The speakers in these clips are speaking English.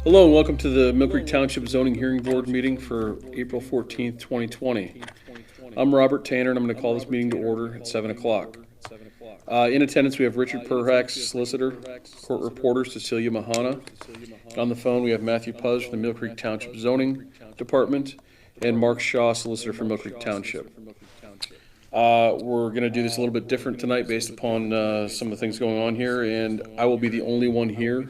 Hello and welcome to the Millcreek Township Zoning Hearing Board meeting for April 14th, 2020. I'm Robert Tanner and I'm going to call this meeting to order at 7 o'clock. In attendance we have Richard Perhax, solicitor, court reporter Cecilia Mahana. And on the phone we have Matthew Puzz from the Millcreek Township Zoning Department and Mark Shaw, solicitor from Millcreek Township. We're going to do this a little bit different tonight based upon some of the things going on here, and I will be the only one here.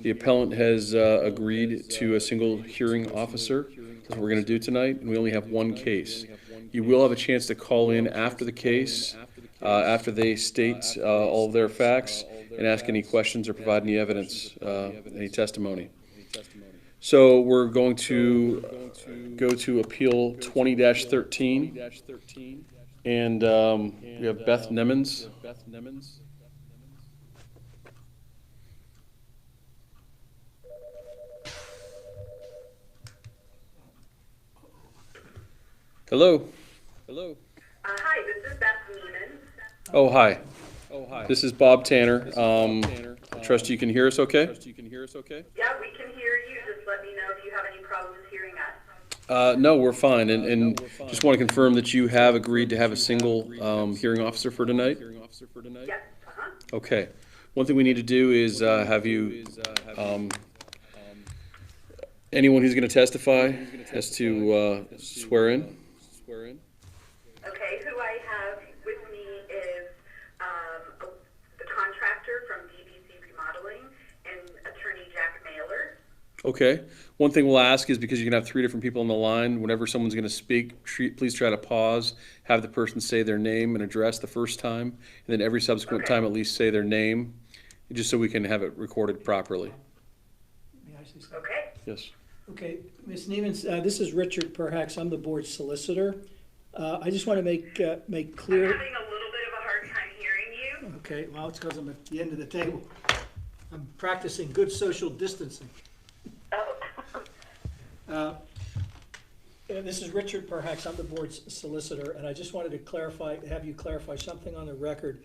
The appellant has agreed to a single hearing officer. That's what we're going to do tonight, and we only have one case. You will have a chance to call in after the case, after they state all of their facts, and ask any questions or provide any evidence, any testimony. So we're going to go to Appeal 20-13, and we have Beth Nemmons. Hello. Hi, this is Beth Neiman. Oh, hi. This is Bob Tanner. Trust you can hear us okay? Yeah, we can hear you. Just let me know if you have any problems hearing us. No, we're fine. And just want to confirm that you have agreed to have a single hearing officer for tonight? Yes. Okay. One thing we need to do is have you, anyone who's going to testify has to swear in. Okay, who I have with me is the contractor from DBC Remodeling and attorney Jack Mailer. Okay. One thing we'll ask is, because you can have three different people on the line, whenever someone's going to speak, please try to pause, have the person say their name and address the first time, and then every subsequent time at least say their name, just so we can have it recorded properly. May I say something? Okay. Yes. Okay, Ms. Neiman, this is Richard Perhax. I'm the board's solicitor. I just want to make I'm clear. having a little bit of a hard time hearing you. Okay, well, it's because I'm at the end of the table. I'm practicing good social distancing. Oh. This is Richard Perhax. I'm the board's solicitor, and I just wanted to have you clarify something on the record.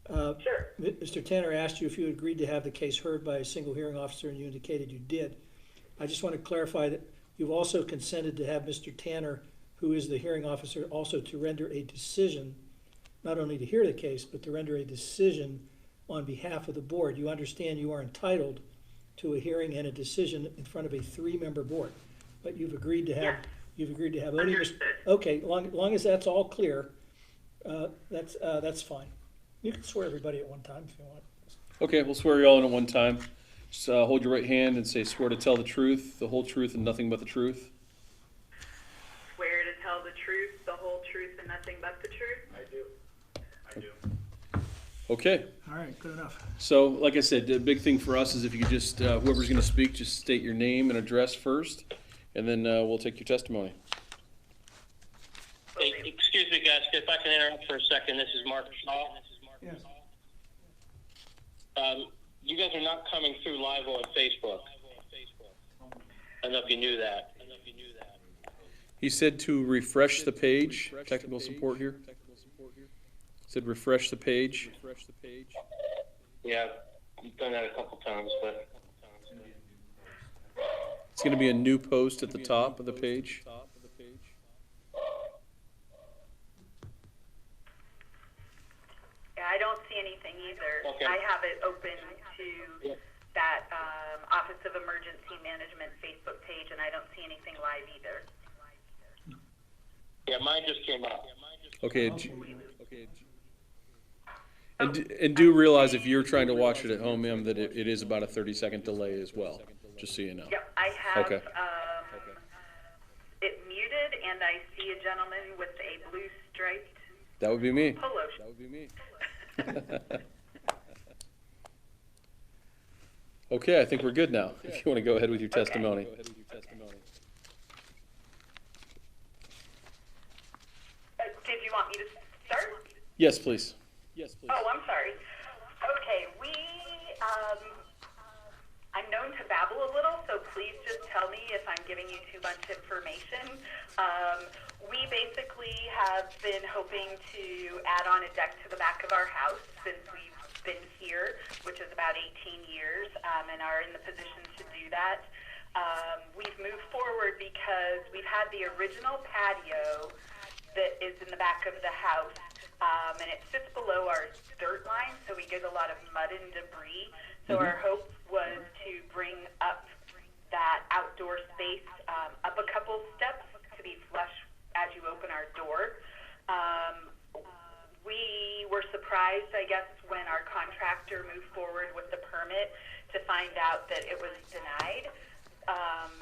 Sure. Mr. Tanner asked you if you agreed to have the case heard by a single hearing officer, and you indicated you did. I just want to clarify that you've also consented to have Mr. Tanner, who is the hearing officer, also to render a decision, not only to hear the case, but to render a decision on behalf of the board. You understand you are entitled to a hearing and a decision in front of a three-member board, but you've agreed to have. Yes. You've agreed to have only. Understood. Okay, long as that's all clear, that's fine. You can swear everybody at one time if you want. Okay, we'll swear you all in at one time. Just hold your right hand and say, "Swear to tell the truth, the whole truth, and nothing but the truth." Swear to tell the truth, the whole truth, and nothing but the truth? I do. Okay. All right, good enough. So, like I said, the big thing for us is if you could just, whoever's going to speak, just state your name and address first, and then we'll take your testimony. Hey, excuse me, guys, if I can interrupt for a second. This is Mark Shaw. Yes. You guys are not coming through live on Facebook. I don't know if you knew that. He said to refresh the page. Technical support here. Said refresh the page. Yeah, I've done that a couple times, but It's going to be a new post at the top of the page. Yeah, I don't see anything either. Okay. I have it open to that Office of Emergency Management Facebook page, and I don't see anything live either. yeah, mine just came up. Okay. And do realize if you're trying to watch it at home, ma'am, that it is about a 30-second delay as well, just so you know. Yep, I have Okay. it muted, and I see a gentleman with a blue striped That would be me. polo. Okay, I think we're good now, if you want to go ahead with your testimony. Did you want me to start? Yes, please. Oh, I'm sorry. Okay, I'm known to babble a little, so please just tell me if I'm giving you too much information. We basically have been hoping to add on a deck to the back of our house since we've been here, which is about 18 years, and are in the position to do that. We've moved forward because we've had the original patio that is in the back of the house, and it sits below our dirt line, so we get a lot of mud and debris. So our hope was to bring up that outdoor space up a couple steps to be flush as you open our door. We were surprised, I guess, when our contractor moved forward with the permit to find out that it was denied.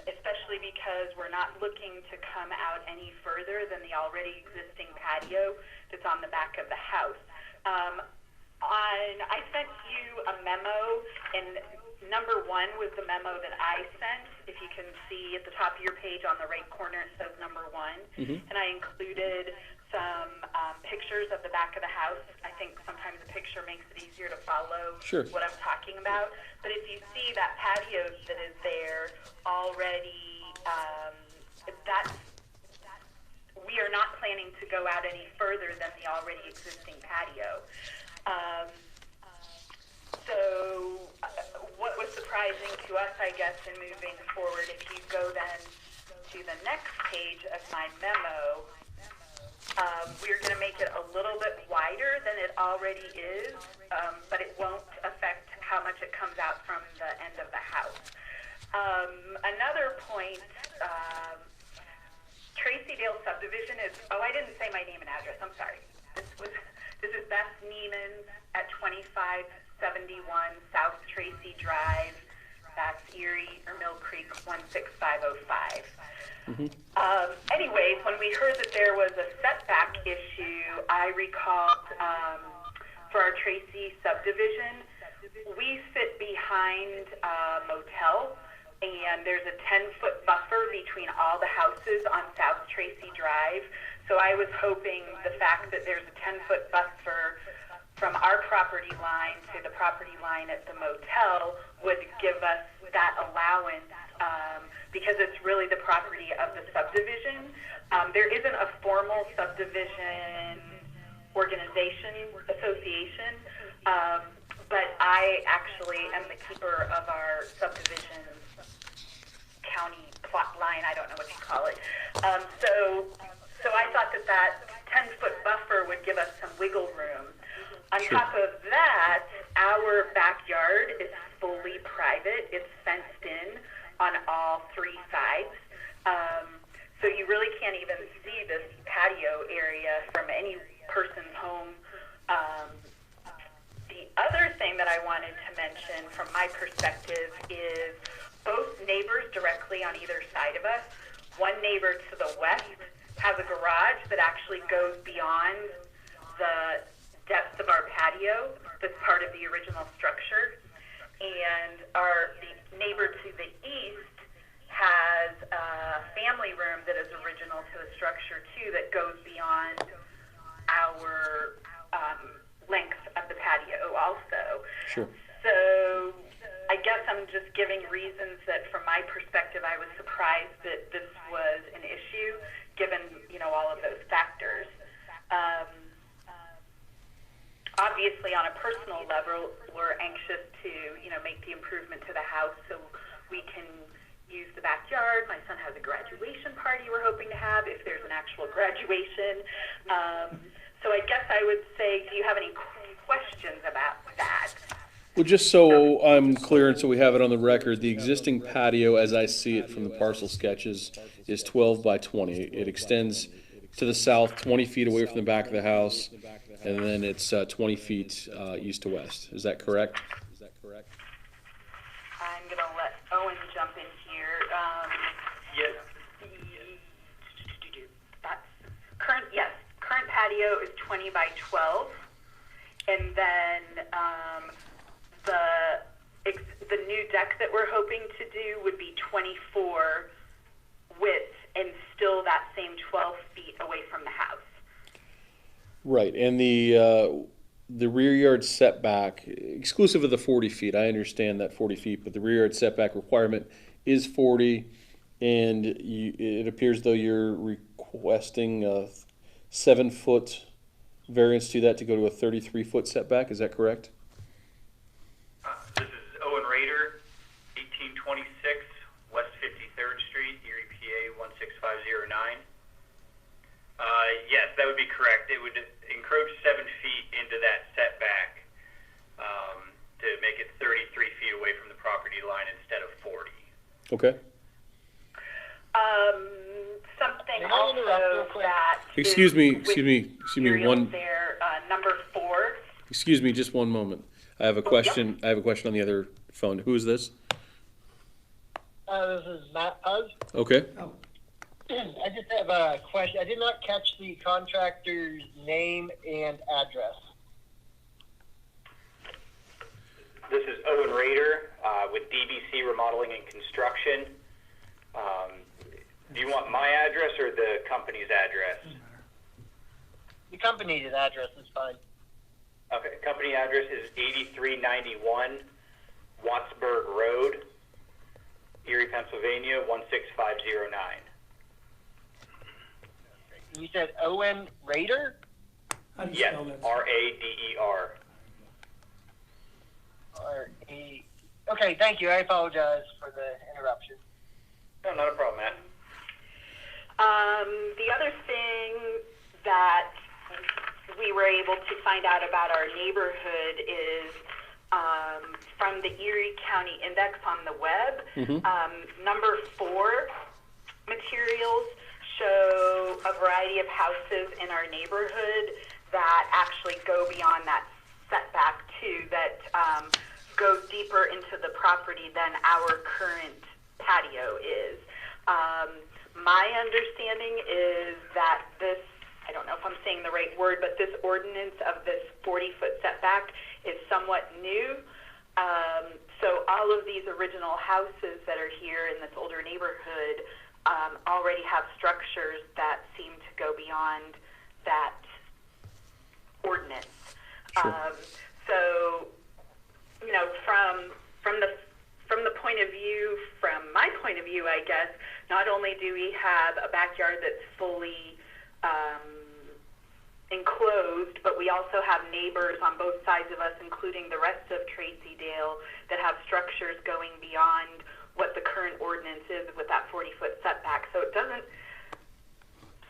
Especially because we're not looking to come out any further than the already existing patio that's on the back of the house. I sent you a memo, and number 1 was the memo that I sent. If you can see at the top of your page on the right corner, it says number 1. And I included some pictures of the back of the house. I think sometimes a picture makes it easier to follow what I'm talking about. But if you see that patio that is there already, we are not planning to go out any further than the already existing patio. So what was surprising to us, I guess, in moving forward, if you go then to the next page of my memo, we're going to make it a little bit wider than it already is, but it won't affect how much it comes out from the end of the house. Another point, Tracydale subdivision is, I didn't say my name and address, I'm sorry. This is Beth Neiman at 2571 South Tracy Drive. That's Erie or Millcreek 16505. Anyways, when we heard that there was a setback issue, I recalled for our Tracy subdivision, we sit behind a motel, and there's a 10-foot buffer between all the houses on South Tracy Drive. So I was hoping the fact that there's a 10-foot buffer from our property line to the property line at the motel would give us that allowance, because it's really the property of the subdivision. There isn't a formal subdivision organization, association, but I actually am the keeper of our subdivision county plot line, I don't know what you call it. So I thought that 10-foot buffer would give us some wiggle room. On top of that, our backyard is fully private. It's fenced in on all 3 sides. So you really can't even see this patio area from any person's home. The other thing that I wanted to mention from my perspective is both neighbors directly on either side of us. One neighbor to the west has a garage that actually goes beyond the depth of our patio that's part of the original structure. And the neighbor to the east has a family room that is original to the structure too, that goes beyond our length of the patio also. So I guess I'm just giving reasons that from my perspective I was surprised that this was an issue given, all of those factors. Obviously on a personal level, we're anxious to, make the improvement to the house so we can use the backyard. My son has a graduation party we're hoping to have, if there's an actual graduation. So I guess I would say, do you have any questions about that? Well, just so I'm clear and so we have it on the record, the existing patio, as I see it from the parcel sketches, is 12 by 20. It extends to the south 20 feet away from the back of the house, and then it's 20 feet east to west. Is that correct? I'm going to let Owen jump in here. Yes. Current patio is 20 by 12, and then the new deck that we're hoping to do would be 24 width and still that same 12 feet away from the house. Right, and the rear yard setback, exclusive of the 40 feet, I understand that 40 feet, but the rear yard setback requirement is 40, and it appears though you're requesting a 7-foot variance to that to go to a 33-foot setback. Is that correct? This is Owen Rader, 1826 West would encroach 7 feet into that setback to make it 33 feet away from the property line instead of 40. Okay. Something Can I interrupt real also quick? that Excuse is me, with excuse me, materials there, number 4. excuse me, just one moment. I have a question, I have a question on the other phone. Who is this? This is Matt Puz. Okay. Oh, I just have a question. I did not catch the contractor's name and address. This is Owen Rader with DBC Remodeling and Construction. Do you want my address or the company's address? The company's address is fine. Okay, company address is 8391 Wattsburg Road, Erie, Pennsylvania, 16509. You said Owen Rader? how do you Yes, spell that? R-A-D-E-R. R-A. Okay, thank you. I apologize for the interruption. No, not a problem, Matt. The other thing that we were able to find out about our neighborhood is from the Erie County Index on the web. Number 4 materials show a variety of houses in our neighborhood that actually go beyond that setback too, that go deeper into the property than our current patio is. My understanding is that this, I don't know if I'm saying the right word, but this ordinance of this 40-foot setback is somewhat new. So all of these original houses that are here in this older neighborhood already have structures that seem to go beyond that ordinance. Sure. So, you know, from the point of view, from my point of view, I guess, not only do we have a backyard that's fully enclosed, but we also have neighbors on both sides of us, including the rest of Tracy Dale, that have structures going beyond what the current ordinance is with that 40-foot setback. So it doesn't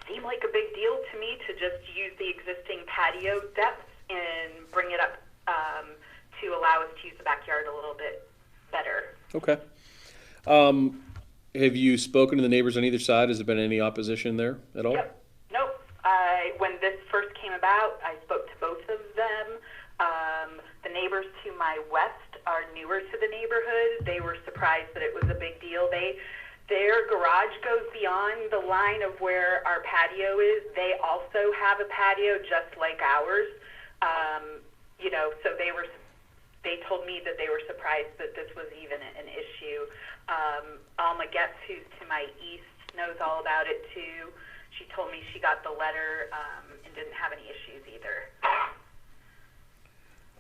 seem like a big deal to me to just use the existing patio depth and bring it up to allow us to use the backyard a little bit better. Okay. Have you spoken to the neighbors on either side? Has there been any opposition there at all? Yep. Nope. When this first came about, I spoke to both of them. The neighbors to my west are newer to the neighborhood. They were surprised that it was a big deal. Their garage goes beyond the line of where our patio is. They also have a patio just like ours. You know, so they told me that they were surprised that this was even an issue. Alma Getz, who's to my east, knows all about it too. She told me she got the letter and didn't have any issues either.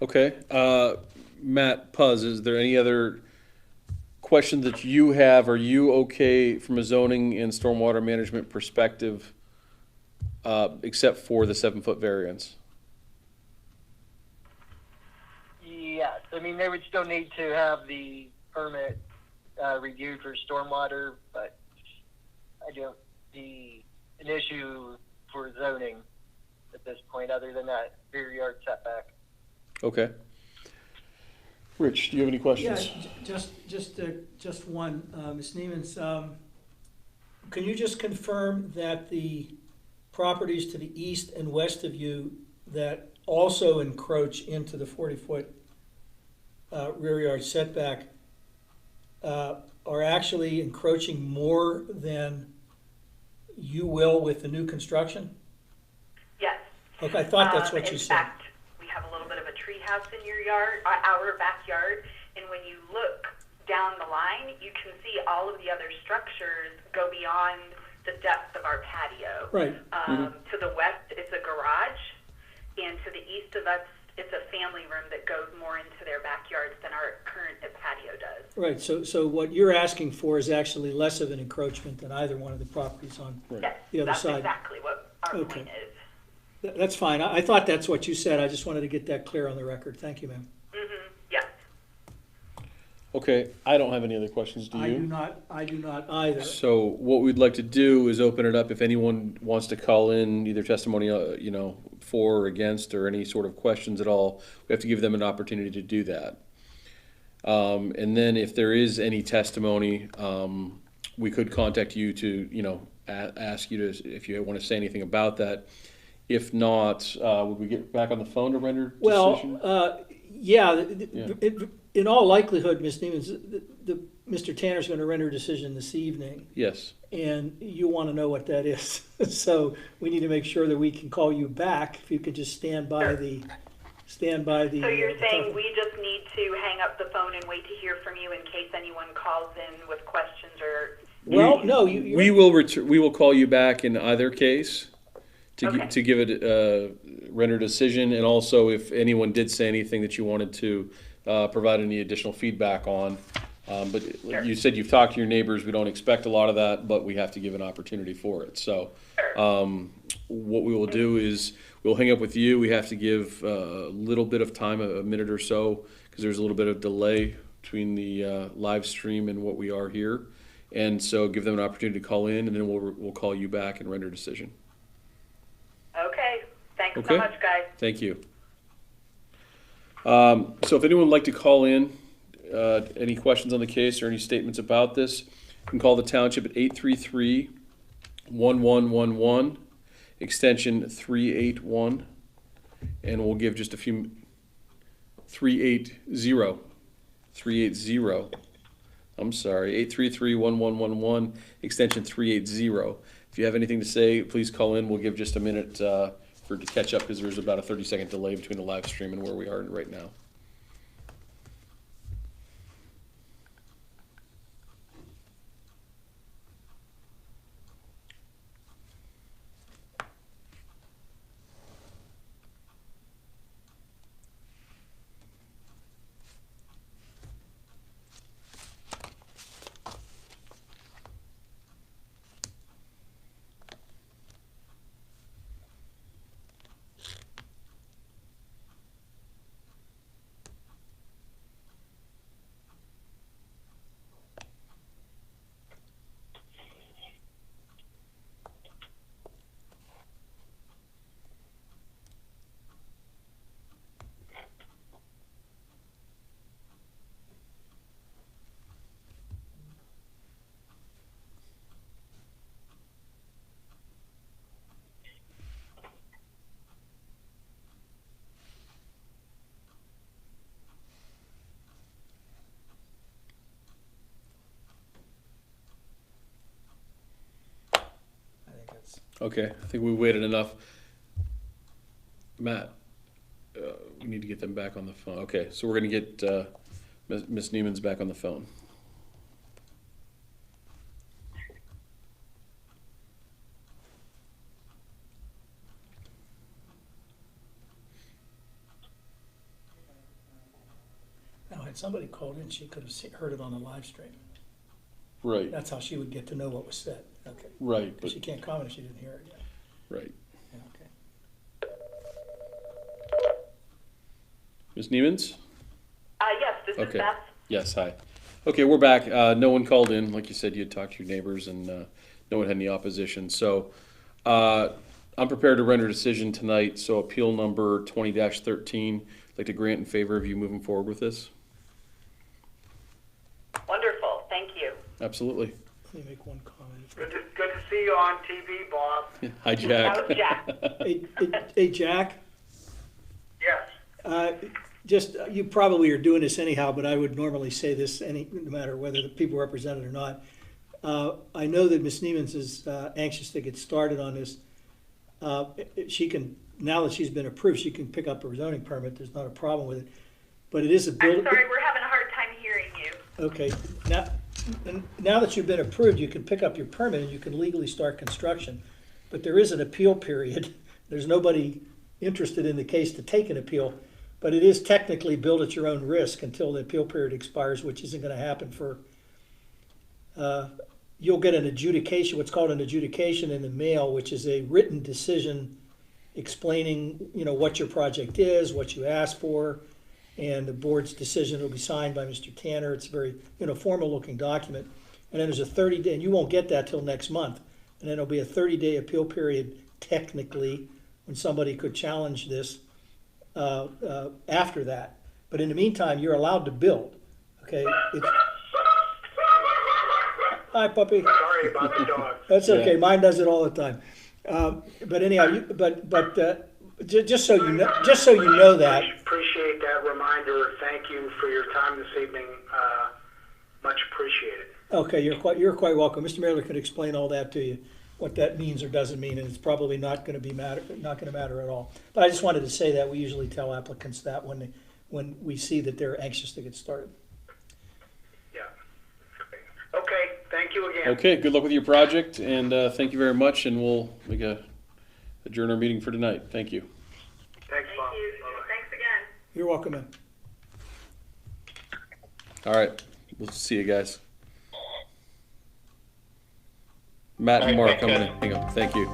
Okay. Matt Puz, is there any other question that you have? Are you okay from a zoning and stormwater management perspective, except for the 7-foot variance? Yes, I mean, they would still need to have the permit reviewed for stormwater, but I don't see an issue for zoning at this point, other than that rear yard setback. Okay. Rich, do you have any Yeah, questions? just one, Ms. Nemens, can you just confirm that the properties to the east and west of you that also encroach into the 40-foot rear yard setback are actually encroaching more than you will with the new construction? Yes. Okay, I thought that's what you In said. fact, we have a little bit of a tree house in your yard, our backyard, and when you look down the line, you can see all of the other structures go beyond the depth of our patio. Right. To the west, it's a garage, and to the east of us, it's a family room that goes more into their backyards than our current patio does. Right, so what you're asking for is actually less of an encroachment than either one of the properties on Yes, the other that's side. exactly what our Okay. point is. That's fine. I thought that's what you said. I just wanted to get that clear on the record. Thank you, ma'am. Yes. Okay, I don't have any other questions, do I do you? not either. So what we'd like to do is open it up if anyone wants to call in either testimony, for or against, or any sort of questions at all. We have to give them an opportunity to do that. And then if there is any testimony, we could contact you to, ask you to, if you want to say anything about that. If not, would we get back on the phone to render decision? Well, yeah, in all likelihood, Ms. Neiman's, Mr. Tanner's going to render a decision this evening, Yes. and you want to know what that is. So we need to make sure that we can call you back. If you could just stand by the. So you're saying the- we just need to hang up the phone and wait to hear from you in case anyone calls in with questions or? Well, no, you. We will call you back in either case Okay. to give it a render decision, and also if anyone did say anything that you wanted to provide any additional feedback on. But Sure. you said you've talked to your neighbors. We don't expect a lot of that, but we have to give an opportunity for it. So what we will do is we'll hang up with you. We have to give a little bit of time, a minute or so, because there's a little bit of delay between the live stream and what we are here. And so give them an opportunity to call in, and then we'll call you back and render a decision. Okay, thanks Okay. so much, guys. Thank you. So if anyone would like to call in, any questions on the case or any statements about this, you can call the township at 833-1111, extension 381, and we'll give just a few, 380. I'm sorry, 833-1111, extension 380. If you have anything to say, please call in. We'll give just a minute to catch up, because there's about a 30-second delay between the live stream and where we are right now. I think that's. Okay, I think we waited enough. Matt, we need to get them back on the phone. Okay, so we're going to get Ms. Neiman's back on the phone. Now, had somebody called in, she could have heard it on the live stream. Right, That's how she would get to know what was said. Okay. right, Because but, she can't comment if she didn't hear it yet. right. Yeah, okay. Ms. Neiman's? Yes, this is Okay. Beth. Yes, hi. Okay, we're back. No one called in. Like you said, you had talked to your neighbors, and no one had any opposition. So I'm prepared to render a decision tonight. So appeal number 20-13, I'd like to grant in favor of you moving forward with this. Wonderful, thank you. Absolutely. Let me make one comment. Good to see you on TV, Bob. Hi, Jack. How's Jack? Hey, Jack, Yes. you probably are doing this anyhow, but I would normally say this no matter whether the people are represented or not. I know that Ms. Neiman's is anxious to get started on this. She can, now that she's been approved, she can pick up her zoning permit. There's not a problem with it. But it is a I'm building. sorry, we're having a hard time hearing you. Okay, now that you've been approved, you can pick up your permit and you can legally start construction. But there is an appeal period. There's nobody interested in the case to take an appeal. But it is technically build at your own risk until the appeal period expires, which isn't going to happen for, you'll get an adjudication, what's called an adjudication in the mail, which is a written decision explaining, what your project is, what you asked for, and the board's decision will be signed by Mr. Tanner. It's a very, formal-looking document. And then there's a 30-day, and you won't get that till next month. And then there'll be a 30-day appeal period, technically, when somebody could challenge this after that. But in the meantime, you're allowed to build, okay? Hi, puppy. Sorry about the dog. That's okay. Yeah. Mine does it all the time. But anyhow, just so you know, that. Appreciate that reminder. Thank you for your time this evening. Much appreciated. Okay, you're quite welcome. Mr. Mailer could explain all that to you, what that means or doesn't mean, and it's probably not going to matter at all. But I just wanted to say that we usually tell applicants that when we see that they're anxious to get started. Yeah. Okay, thank you again. Okay, good luck with your project, and thank you very much, and we'll adjourn our meeting for tonight. Thank you. Thanks, Bob. Thank you. Bye-bye. Thanks again. You're welcome, man. All right, we'll see you guys. Matt and Mark, I'm gonna hang up. Thank you.